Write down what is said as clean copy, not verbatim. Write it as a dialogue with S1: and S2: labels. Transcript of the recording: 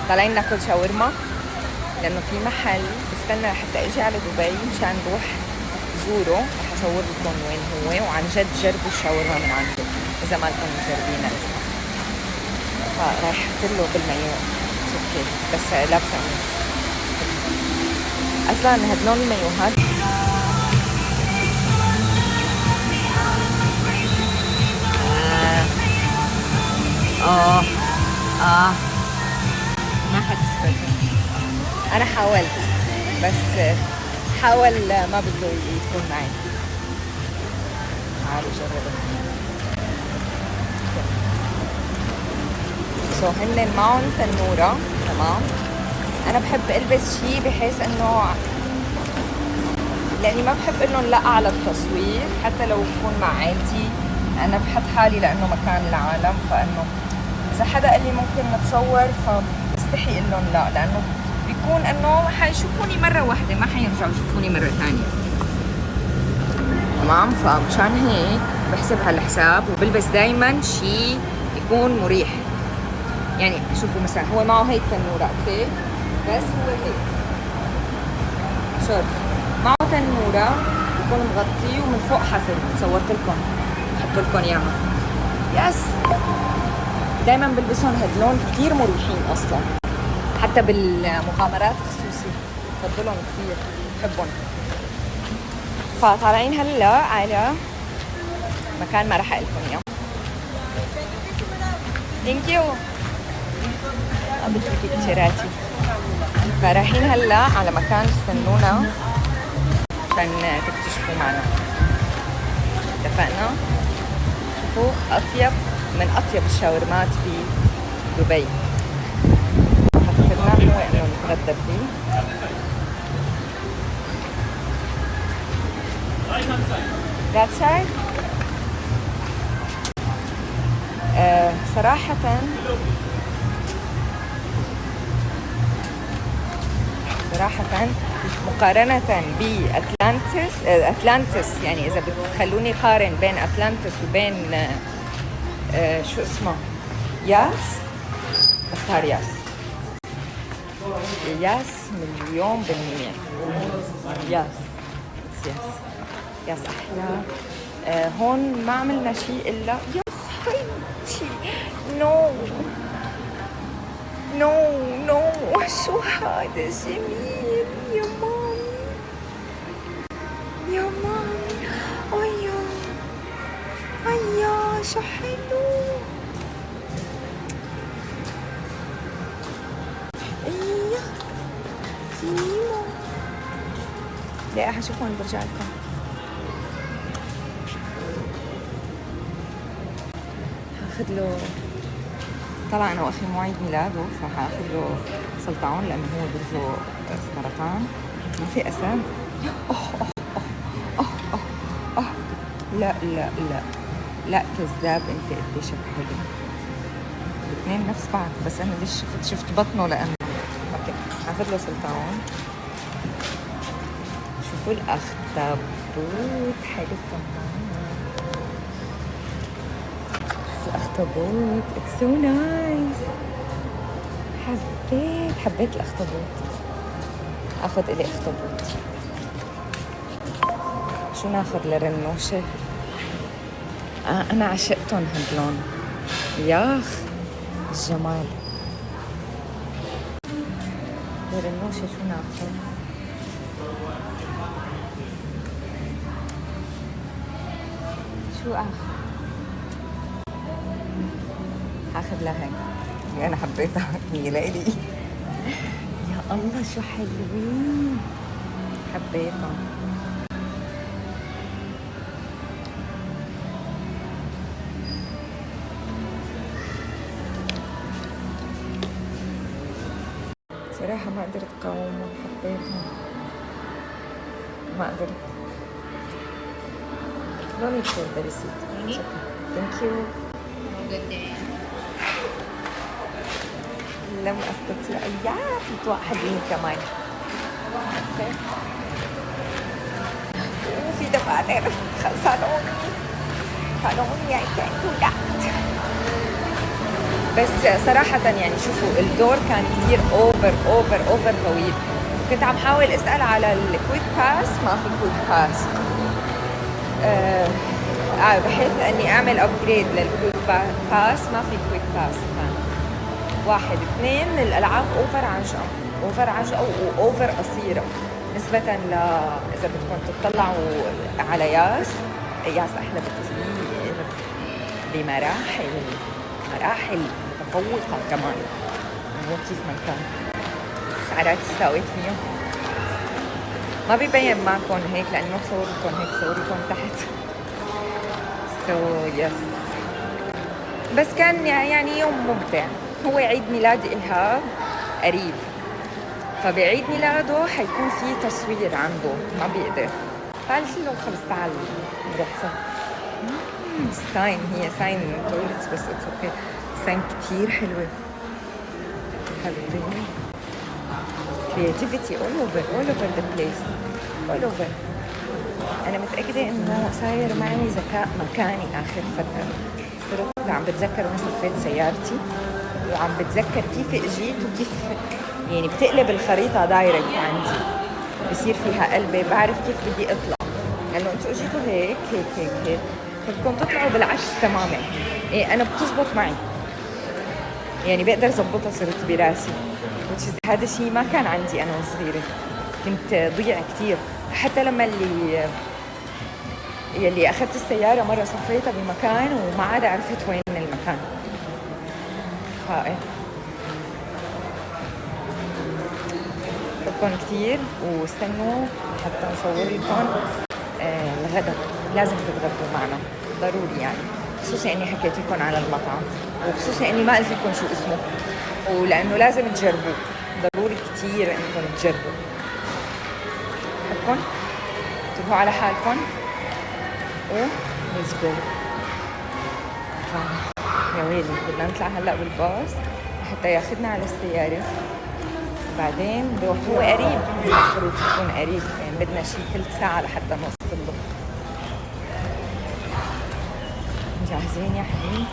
S1: طالعين ناكل شاورما لانه في محل بستنى حتى اجي على دبي مشان نروح زوره. رح اصور لكم وين هو، وعن جد جربوا الشاورما من عنده اذا ما كنتم مجربينها لسه. فرايح احط له بالمايو اوكي، بس لابسه قميص. اصلا هدلون المايوهات ما حد استخدم. انا حاولت بس حاول ما بده يكون معي. تعالوا جربوا. هن معهم تنورة. تمام. انا بحب البس شيء بحيث انه لاني ما بحب انه نلقى على التصوير حتى لو بكون مع عائلتي. انا بحط حالي لانه مكان العالم، فانه اذا حدا قال لي ممكن نتصور فبستحي اقول لهم لا، لانه بيكون انه حيشوفوني مره واحده ما حيرجعوا يشوفوني مره ثانيه. تمام. فمشان هيك بحسب هالحساب وبلبس دايما شيء يكون مريح. يعني شوفوا مثلا هو معه هيك تنوره اوكي، بس هو هيك شورت معه تنوره بكون مغطيه ومن فوق حفل. صورت لكم حط لكم اياها. يس دايما بلبسهم هدلون كثير مريحين اصلا، حتى بالمغامرات خصوصي بفضلهم كثير بحبهم. فطالعين هلا على مكان ما راح اقول لكم اياه. ثانك يو. بدي كتيراتي. فرايحين هلا على مكان استنونا عشان تكتشفوا معنا. اتفقنا؟ شوفوا اطيب من اطيب الشاورمات بدبي. فكرناه هو انه نتغدى فيه. That side. صراحة مقارنة بأتلانتس يعني إذا بتخلوني قارن بين أتلانتس وبين شو اسمه ياس، بختار ياس. ياس مليون بالمية. ياس أحلى. هون ما عملنا شيء إلا يا خيتي نو شو هذا جميل يا مامي أيا شو حلو. ايوه فينيمو. لا حشوف هون برجع لكم. هاخذ له طبعا انا واخي مو عيد ميلاده، فهاخذ له سلطعون لانه هو برجه سرطان. ما في اسد. لا كذاب انت قديش حلو. الاثنين نفس بعض، بس انا ليش شفت بطنه لانه اوكي. هاخذ له سلطعون. شوفوا الاخطبوط حلو كمان. الاخطبوط اتس سو نايس. حبيت الاخطبوط. اخذ الي اخطبوط. شو ناخذ لرنوشه؟ انا عشقتهم هدلون. ياخ الجمال. لرنوشه شو ناخذ؟ شو هاخذ لها هيك. انا حبيتها هي لإلي. يا الله شو حلوين. حبيتهم. صراحة ما قدرت اقاومهم. حبيتهم ما قدرت. No need for the receipt. It's okay. Thank you.
S2: Good day.
S1: لم استطيع. في واحد لي كمان. وفي دفاتر خلصانوني. I can't do that. بس صراحة يعني شوفوا الدور كان كتير اوفر طويل. كنت عم حاول اسأل على الكويك باس، ما في كويك باس. بحيث اني اعمل ابجريد للكويك باس، ما في كويك باس. كان 1 2 الالعاب اوفر عجقة واوفر قصيرة نسبة ل اذا بدكم تطلعوا على ياس احلى بكتير بمراحل متفوقة كمان، مو كيف ما كان. سعرات ساويت فيهم ما بيبين معكم هيك لاني ما بصور لكم هيك، بصور لكم تحت. يس بس كان يعني يوم ممتع. هو عيد ميلاد إيهاب قريب، فبعيد ميلاده حيكون في تصوير عنده، ما بيقدر. فقالت له خلص تعال نروح سوا. ساين، هي ساين تويلتس بس اتس اوكي. ساين كتير حلوة حبيبي. creativity all over the place all over. أنا متأكدة إنه صاير معي ذكاء مكاني آخر فترة. صرت عم بتذكر وين صفيت سيارتي، وعم بتذكر كيف اجيت وكيف يعني بتقلب الخريطة دايركت عندي، بصير فيها قلبي، بعرف كيف بدي اطلع. لأنه انتوا اجيتوا هيك بدكم تطلعوا بالعكس تماما. إيه أنا بتزبط معي، يعني بقدر زبطها، صرت براسي. هذا الشيء ما كان عندي أنا وصغيرة، كنت ضيع كتير. حتى لما يلي أخذت السيارة مرة صفيتها بمكان وما عاد عرفت وين المكان. بحبكم كتير، واستنوا حتى نصور لكم الغداء. لازم تتغدوا معنا ضروري يعني، خصوصي اني حكيت لكم على المطعم، وخصوصي اني ما قلت لكم شو اسمه، ولانه لازم تجربوه، ضروري كتير انكم تجربوا. بحبكم، انتبهوا على حالكم، ليتس جو. يا ويلي بدنا نطلع هلا بالباص حتى ياخذنا على السيارة، بعدين نروح. هو قريب، المفروض يكون قريب، يعني بدنا شي ثلث ساعة لحتى نوصل له. جاهزين يا حبيبي؟